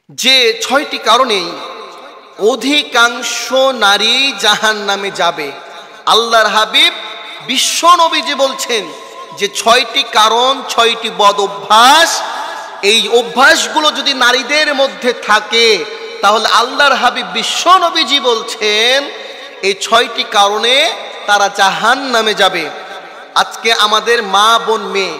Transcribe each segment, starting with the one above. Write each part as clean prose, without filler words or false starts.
যে 6টি কারণেই অধিকাংশ নারী জাহান্নামে যাবে। আল্লাহর হাবিব বিশ্ব নবীজি বলছেন যে 6টি কারণ, 6টি বদ অভ্যাস, এই অভ্যাসগুলো যদি নারীদের মধ্যে থাকে তাহলে আল্লাহর হাবিব বিশ্ব নবীজি বলছেন এই 6টি কারণে তারা জাহান্নামে যাবে। আজকে আমাদের মা বোন মেয়ে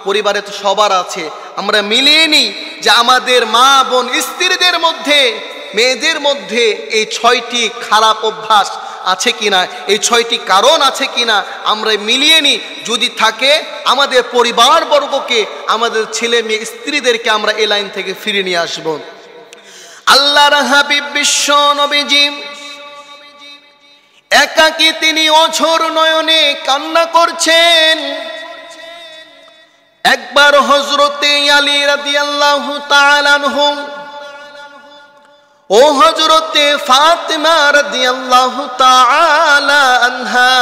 পরিবারে তো সবার আছে, আমরা মিলিয়ে নিই যে আমাদের মা বোন স্ত্রীদের মধ্যে, মেয়েদের মধ্যে এই 6টি খারাপ অভ্যাস আছে কিনা, এই 6টি কারণ আছে কিনা আমরা মিলিয়ে নিই। যদি থাকে আমাদের পরিবারবর্গকে, আমাদের ছেলে মেয়ে স্ত্রীদেরকে আমরা এই লাইন থেকে ফিরে নিয়ে আসব। আল্লাহর হাবিব বিশ্ব নবীজি একাকী তিনি অঝোর নয়নে কান্না করছেন। একবার হযরতে আলী রাদিয়াল্লাহু তাআলা আনহু ও হযরতে ফাতেমা রাদিয়াল্লাহু তাআলা আনহা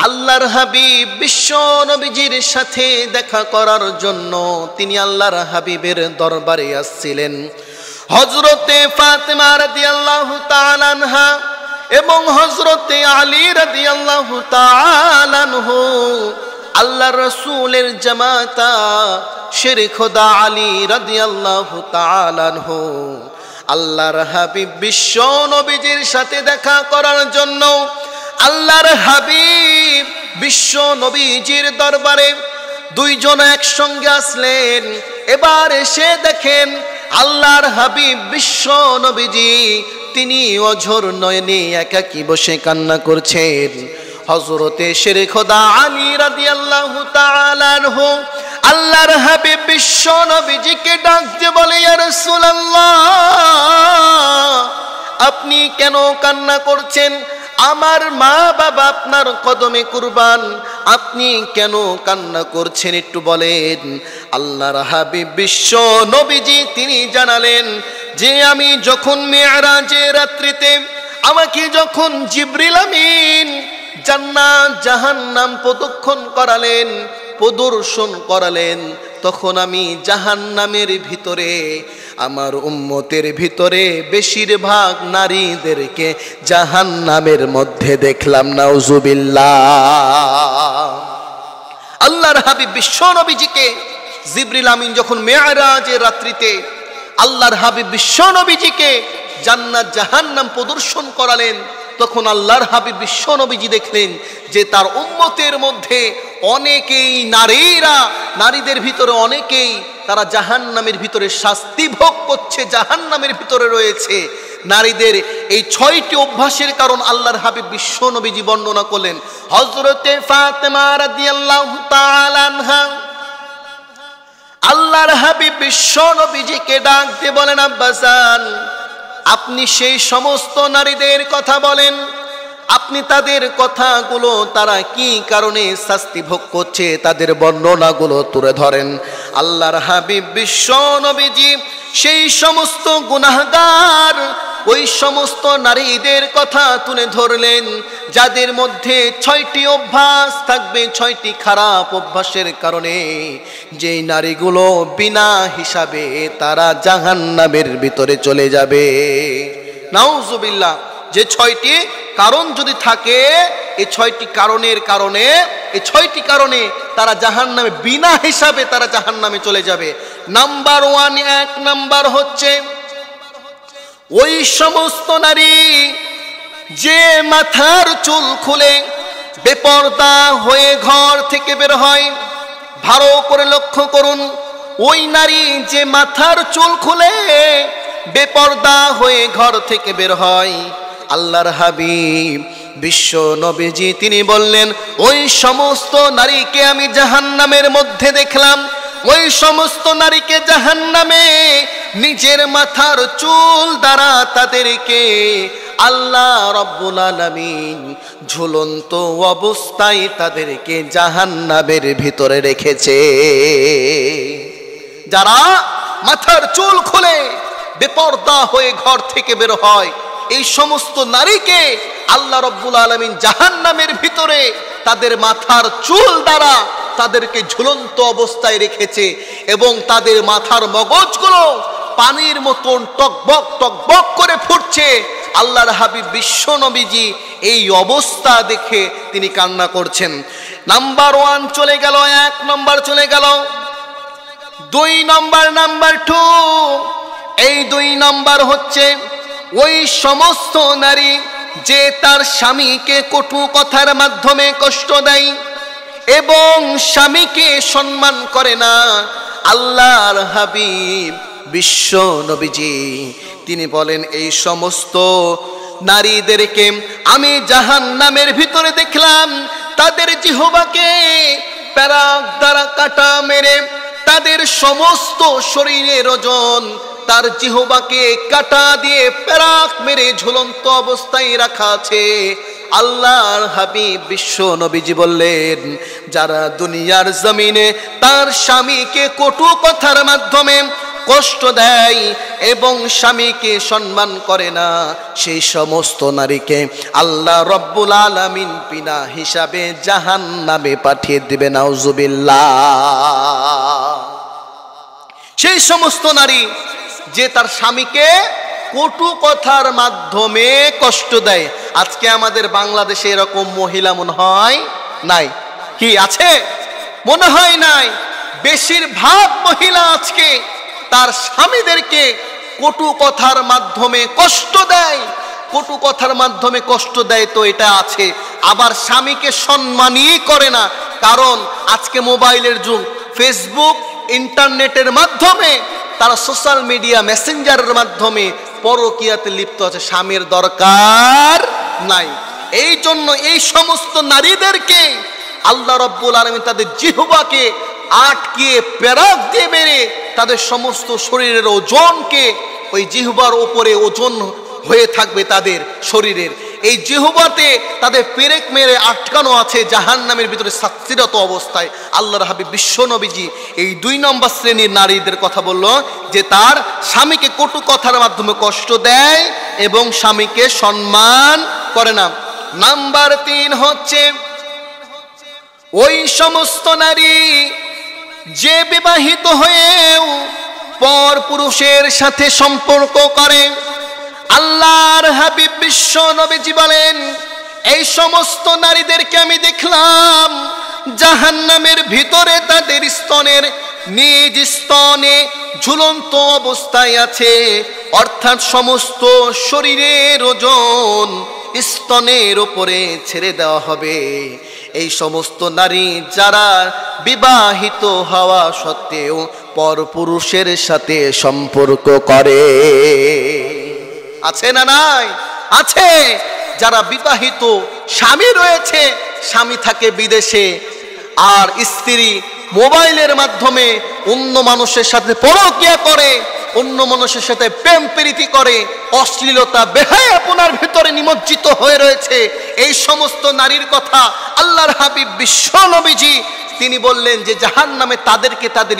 আল্লাহর হাবিব বিশ্ব নবীজির সাথে দেখা করার জন্য তিনি আল্লাহর হাবিবের দরবারে আসছিলেন। হযরতে ফাতেমা রাদিয়াল্লাহু তাআলা আনহা এবং হযরতে আলী রাদিয়াল্লাহু তাআলা আনহু আল্লাহর রাসূলের জামাতা শেরে খোদা আলী রাদিয়াল্লাহু তাআলা আনহু আল্লাহর হাবিব বিশ্ব নবীজির সাথে দেখা করার জন্য আল্লাহর হাবিব বিশ্ব নবীজির দরবারে দুইজন একসঙ্গে আসলেন। এবার এসে দেখেন আল্লাহর হাবিব বিশ্ব নবীজি তিনি অঝোর নয়নে একাকী বসে কান্না করছেন। হযরতে শেরে খোদা আলী রাদিয়াল্লাহু তাআলা আনহু আল্লাহর হাবিব বিশ্ব নবীজিকে ডাক দিয়ে বলে, ইয়া রাসূলুল্লাহ, আপনি কেন কান্না করছেন? আমার মা বাবা আপনার কদমে কুরবান, আপনি কেন কান্না করছেন একটু বলেন। আল্লাহর হাবিব বিশ্ব নবীজি তিনি জানালেন যে আমি যখন মিরাজের রাত্রিতে আমাকে যখন জিবরিল আমিন জান্নাত জাহান্নাম প্রদর্শন করালেন তখন আমি জাহান্নামের ভিতরে, আমার উম্মতের ভিতরে বেশিরভাগ নারীদেরকে জাহান্নামের মধ্যে দেখলাম। নাউজুবিল্লাহ। আল্লাহর হাবিব বিশ্ব নবীজিকে জিবরিল আমিন যখন মিরাজের রাত্রিতে আল্লাহর হাবিব বিশ্ব নবীজিকে জান্নাত জাহান্নাম প্রদর্শন করালেন তখন আল্লাহর হাবিব বিশ্ব নবীজি দেখলেন যে তার উম্মতের মধ্যে অনেকেই নারীদের ভিতরে অনেকেই তারা জাহান্নামের ভিতরে শাস্তি ভোগ করছে, জাহান্নামের ভিতরে রয়েছে। নারীদের এই 6টি অভ্যাসের কারণ আল্লাহর হাবিব বিশ্ব নবীজি বর্ণনা করলেন। হযরতে ফাতেমা রাদিয়াল্লাহু তাআলা আনহা আল্লাহর হাবিব বিশ্ব নবীজিকে ডাক দিয়ে বলেন, আব্বাজান, আপনি সেই সমস্ত নারীদের কথা বলেন, আপনি তাদের কথাগুলো তারা কি কারণে শাস্তি ভোগ করছে তাদের বর্ণনাগুলো তুলে ধরেন। আল্লাহর হাবিব বিশ্ব নবীজি সেই সমস্ত গুনাহগার ওই সমস্ত নারীদের কথা তুলে ধরলেন যাদের মধ্যে 6টি অভ্যাস থাকবে, 6টি খারাপ অভ্যাসের কারণে যেই নারীগুলো বিনা হিসাবে তারা জাহান্নামের ভিতরে চলে যাবে। নাউজুবিল্লাহ। যে 6টি কারণ যদি থাকে এই 6টি কারণের কারণে, এই 6টি কারণে তারা জাহান্নামে বিনা হিসাবে তারা জাহান্নামে চলে যাবে। নাম্বার 1, 1 নাম্বার হচ্ছে ওই সমস্ত নারী যে মাথার চুল খুলে বেপরদা হয়ে ঘর থেকে বের হয়। ভালো করে লক্ষ্য করুন, ওই নারী যে মাথার চুল খুলে বেপরদা হয়ে ঘর থেকে বের হয়, আল্লাহর হাবিব বিশ্ব নবীজি তিনি বললেন ওই সমস্ত নারীকে আমি জাহান্নামের মধ্যে দেখলাম। ওই সমস্ত নারীকে জাহান্নামে নিজের মাথার চুল দ্বারা তাদেরকে আল্লাহ রাব্বুল আলামিন ঝুলন্ত অবস্থায় তাদেরকে জাহান্নামের ভিতরে রেখেছে। যারা মাথার চুল খুলে বেপরদা হয়ে ঘর থেকে বের হয়, এই সমস্ত নারীকে আল্লাহ রাব্বুল আলামিন জাহান্নামের ভিতরে তাদের মাথার চুল দ্বারা তাদেরকে ঝুলন্ত অবস্থায় রেখেছে এবং তাদের মাথার মগজগুলো পানির মতন টকবক টকবক করে ফুটছে। আল্লাহর হাবিব বিশ্ব নবীজি এই অবস্থা দেখে তিনি কান্না করছেন। নাম্বার 1 চলে গেল, 1 নম্বর চলে গেল। 2 নম্বর, নাম্বার 2, এই 2 নম্বর হচ্ছে ওই সমস্ত নারী যে তার স্বামীকে কটু কথার মাধ্যমে কষ্ট দেয় এবং স্বামীকে সম্মান করে না। আল্লাহর হাবিব বিশ্ব নবীজি তিনি বলেন, এই সমস্ত নারীদেরকে আমি জাহান্নামের ভিতরে দেখলাম, তাদের জিহ্বাকে প্যারাক দ্বারা কাটা মেরে তাদের সমস্ত শরীরের ওজন তার জিহ্বাকে কাটা দিয়ে প্যারাক মেরে ঝুলন্ত অবস্থায় রাখা আছে। আল্লাহর হাবিব বিশ্ব নবীজি বললেন, যারা দুনিয়ার জমিনে তার স্বামীকে কটু কথার মাধ্যমে কষ্ট দেয় এবং স্বামীকে সম্মান করে না, সেই সমস্ত নারীকে আল্লাহ রব্বুল আলামিন বিনা হিসাবে জাহান্নামে পাঠিয়ে দিবে। নাউজুবিল্লাহ। সেই সমস্ত নারী যে তার স্বামীকে কটু কথার মাধ্যমে কষ্ট দেয়। আজকে আমাদের বাংলাদেশে এরকম মহিলা মনে হয় নাই, কি আছে? মনে হয় নাই। বেশিরভাগ মহিলা আজকে তার স্বামীদেরকে কটু কথার মাধ্যমে কষ্ট দেয়। কটু কথার মাধ্যমে কষ্ট দেয় তো এটা আছে, আবার স্বামীকে সম্মানই করে না। কারণ আজকে মোবাইলের যুগ, ফেসবুক ইন্টারনেটের মাধ্যমে তারা সোশ্যাল মিডিয়া মেসেঞ্জারের মাধ্যমে পরকীয়াতে লিপ্ত আছে, স্বামীর দরকার নাই। এই জন্য এই সমস্ত নারীদেরকে আল্লাহ রাব্বুল আলামিন তাদের জিহ্বাকে আটকিয়ে প্যারাক দিয়ে মেরে তাদের সমস্ত শরীরের ওজনকে ওই জিহ্বার উপরে ওজন হয়ে থাকবে তাদের শরীরের। এই জিহ্বাতে তাদের পেরেক মেরে আটকানো আছে জাহান্নামের ভিতরে শাস্তিরত অবস্থায়। আল্লাহর হাবিব বিশ্ব নবীজি এই 2 নম্বর শ্রেণীর নারীদের কথা বলল, যে তার স্বামীকে কটু কথার মাধ্যমে কষ্ট দেয় এবং স্বামীকে সম্মান করে না। নাম্বার 3 হচ্ছে ওই সমস্ত নারী যে বিবাহিত হয়েও পর পুরুষের সাথে সম্পর্ক করে। আল্লাহর হাবিব বিশ্ব নবীজি বলেন, এই সমস্ত নারীদেরকে আমি দেখলাম জাহান্নামের ভিতরে তাদের স্তনের নিজ স্তনে ঝুলন্ত অবস্থায় আছে। অর্থাৎ সমস্ত শরীরের ওজন স্তনের উপরে ছেড়ে দেওয়া হবে। এই সমস্ত নারী যারা বিবাহিত হওয়া সত্ত্বেও পরপুরুষের সাথে সম্পর্ক করে, আছে না নাই? আছে। যারা বিবাহিত স্বামী রয়েছে, স্বামী থাকে বিদেশে, আর স্ত্রী মোবাইলের মাধ্যমে অন্য মানুষের সাথে পরকীয়া করে, অন্য মানুষের সাথে প্রেম প্রীতি করে, অশ্লীলতা বেহায়াপনার ভিতরে নিমজ্জিত হয়ে রয়েছে। এই সমস্ত নারীর কথা আল্লাহর হাবিব বিশ্ব নবীজি তিনি বললেন যে জাহান্নামে তাদেরকে তাদের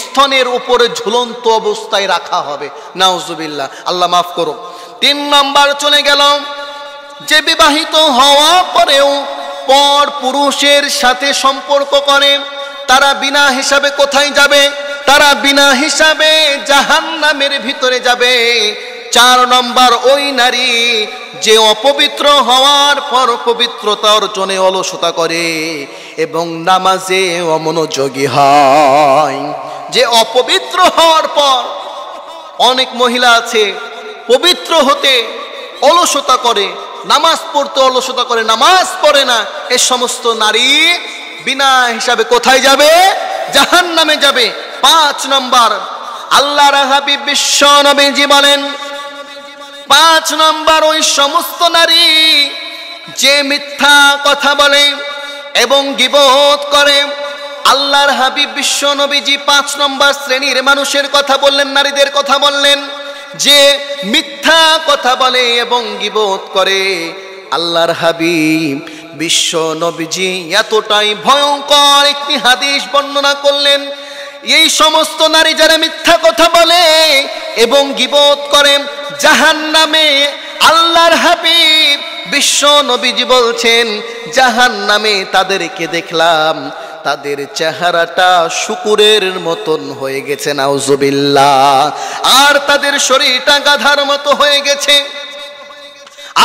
স্তনের উপরে ঝুলন্ত অবস্থায় রাখা হবে। নাউজুবিল্লাহ, আল্লাহ মাফ করো। 3 নম্বর চলে গেল, যে বিবাহিত হওয়া পরেও পর পুরুষের সাথে সম্পর্ক করে, তারা বিনা হিসাবে কোথায় যাবে? তারা বিনা হিসাবে জাহান্নামের ভিতরে যাবে। 4 নম্বর ওই নারী যে অপবিত্র হওয়ার পর পবিত্রতা অর্জনে অলসতা করে এবং নামাজে অমনোযোগী হয়। যে অপবিত্র হওয়ার পর, অনেক মহিলা আছে পবিত্র হতে অলসতা করে, নামাজ পড়তে অলসতা করে, নামাজ পড়ে না। এই সমস্ত নারী বিনা হিসাবে কোথায় যাবে? জাহান্নামে যাবে। 5 নম্বর আল্লাহর হাবিব বিশ্ব নবীজি বলেন, 5 নম্বর ওই সমস্ত নারী যে মিথ্যা কথা বলে এবং গীবত করে। আল্লাহর হাবিব বিশ্ব নবীজি 5 নম্বর শ্রেণীর মানুষের কথা বললেন, নারীদের কথা বললেন, যে মিথ্যা কথা বলে এবং গীবত করে। আল্লাহর হাবিব বিশ্ব নবীজি এতটাই ভয়ঙ্কর একটি হাদিস বর্ণনা করলেন, এই সমস্ত নারী যারা মিথ্যা কথা বলে এবং গীবত করে জাহান্নামে, আল্লাহর হাবিব বিশ্ব নবীজি বলছেন জাহান্নামে তাদেরকে দেখলাম তাদের চেহারাটা শুকুরের মতন হয়ে গেছে, নাউজুবিল্লাহ। আর তাদের শরীরটা গাধার মতো হয়ে গেছে।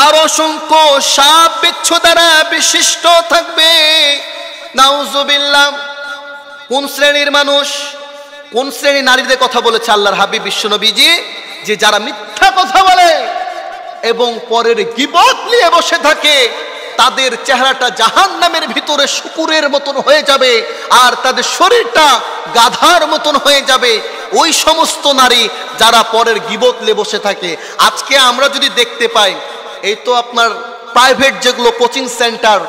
আর অসংখ্য সাপ বিচ্ছু দ্বারা বিশিষ্ট থাকবে, নাউজুবিল্লাহ। কোন শ্রেণীর মানুষ, কোন শ্রেণীর নারীদের কথা বলেছে আল্লাহর হাবিব বিশ্বনবীজি? যে যারা মিথ্যা কথা বলে এবং পরের গীবত নিয়ে বসে থাকে, তাদের চেহারাটা জাহান্নামের ভিতরে শুকুরের মতন হয়ে যাবে, আর তাদের শরীরটা গাধার মতন হয়ে যাবে। ওই সমস্ত নারী যারা পরের গীবত নিয়ে বসে থাকে। আজকে আমরা যদি দেখতে পাই, এই তো আপনার প্রাইভেট যেগুলো কোচিং সেন্টার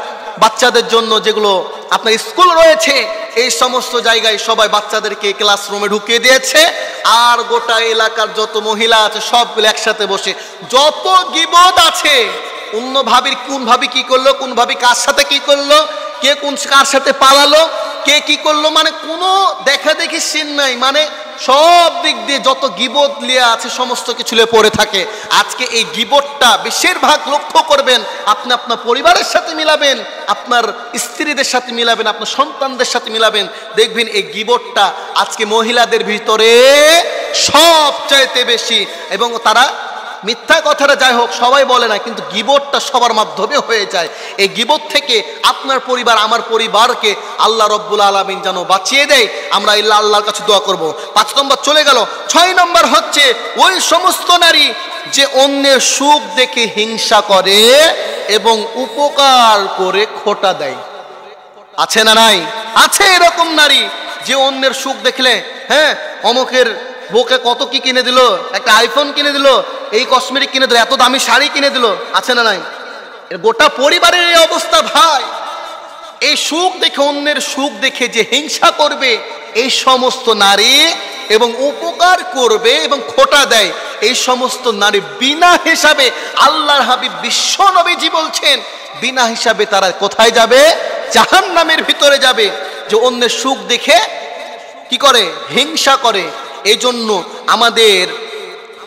বাচ্চাদের জন্য, যেগুলো আপনার স্কুল রয়েছে, এই সমস্ত জায়গায় সবাই বাচ্চাদেরকে ক্লাসরুমে ঢুকিয়ে দিয়েছে, আর গোটা এলাকার যত মহিলা আছে সবগুলো একসাথে বসে যত গীবত আছে, অন্য ভাবির কোন ভাবি কি করলো, কোন ভাবি কার সাথে কি করলো, কে কোন কার সাথে পালালো, কে কি করলো, মানে কোনো দেখা দেখি সিন নাই। মানে সব দিক দিয়ে যত গীবত লিয়ে আছে সমস্ত কিছু লিয়ে পড়ে থাকে। আজকে এই গীবতটা বেশিরভাগ লক্ষ্য করবেন, আপনি আপনার পরিবারের সাথে মিলাবেন, আপনার স্ত্রীদের সাথে মিলাবেন, আপনার সন্তানদের সাথে মিলাবেন, দেখবেন এই গীবতটা আজকে মহিলাদের ভিতরে সবচাইতে বেশি। এবং তারা মিথ্যা কথাটা যাই হোক সবাই বলে না, কিন্তু গীবতটা সবার মাধ্যমে হয়ে যায়। এই গীবত থেকে আপনার পরিবার, আমার পরিবারকে আল্লাহ রব্বুল আলামিন যেন বাঁচিয়ে দেয়। আমরা আল্লাহর কাছে দোয়া করব। 5 নম্বর চলে গেল। 6 নম্বর হচ্ছে ওই সমস্ত নারী যে অন্যের সুখ দেখে হিংসা করে এবং উপকার করে খোটা দেয়। আছে না নাই? আছে এরকম নারী যে অন্যের সুখ দেখলে, হ্যাঁ অমুকের বউকে কত কি কিনে দিল, একটা আইফোন কিনে দিল, এই কসমেটিক কিনে দিল, এত দামি শাড়ি কিনে দিল। আছে না নাই? গোটা পরিবারের এই অবস্থা ভাই। এই সুখ দেখে, অন্যের সুখ দেখে যে হিংসা করবে, এই সমস্ত নারী এবং উপকার করবে এবং খোটা দেয়, এই সমস্ত নারী বিনা হিসাবে আল্লাহর হাবিব বিশ্ব নবীজি বলছেন, বিনা হিসাবে তারা কোথায় যাবে? জাহান্নামের ভিতরে যাবে। যে অন্যের সুখ দেখে কি করে? হিংসা করে। এই জন্য আমাদের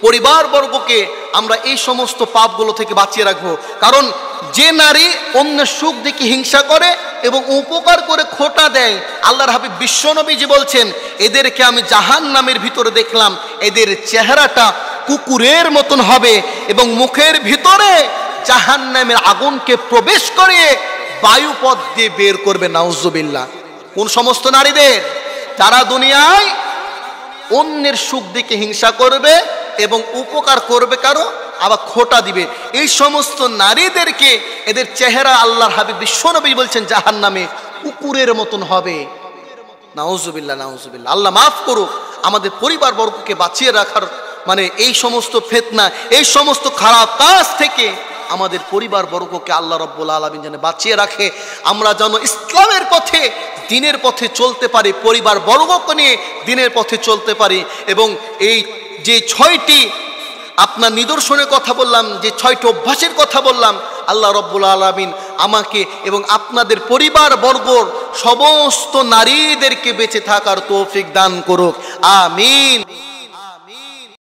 পরিবারবর্গকে আমরা এই সমস্ত পাপগুলো থেকে বাঁচিয়ে রাখবো। কারণ যে নারী অন্যের সুখ দেখে হিংসা করে এবং উপকার করে খোটা দেয়, আল্লাহর হাবিব বিশ্ব নবীজি বলছেন, এদেরকে আমি জাহান্নামের ভিতরে দেখলাম, এদের চেহারাটা কুকুরের মতন হবে এবং মুখের ভিতরে জাহান্নামের আগুনকে প্রবেশ করিয়ে বায়ুপথ দিয়ে বের করবে, নাউজুবিল্লাহ। কোন সমস্ত নারীদের? যারা দুনিয়ায় অন্যের সুখ দেখে হিংসা করবে এবং উপকার করবে কারো, আবার খোটা দিবে, এই সমস্ত নারীদেরকে এদের চেহারা আল্লাহর হাবিব বিশ্বনবী বলছেন জাহান্নামে কুকুরের মতন হবে। নাউজুবিল্লাহ, নাউজুবিল্লাহ। আল্লাহ মাফ করুক। আমাদের পরিবার বর্গকে বাঁচিয়ে রাখার মানে এই সমস্ত ফিতনা, এই সমস্ত খারাপ কাজ থেকে আমাদের পরিবার বর্গকে আল্লাহ রাব্বুল আলামিন যেন বাঁচিয়ে রাখে। আমরা যেন ইসলামের পথে, দিনের পথে চলতে পারি, পরিবার বর্গকে নিয়ে দিনের পথে চলতে পারি। এবং এই যে 6টি আপনার নিদর্শনের কথা বললাম, যে 6টি অভ্যাসের কথা বললাম, আল্লাহ রাব্বুল আলামিন আমাকে এবং আপনাদের পরিবার বর্গর সমস্ত নারীদেরকে বেঁচে থাকার তৌফিক দান করুক। আমিন।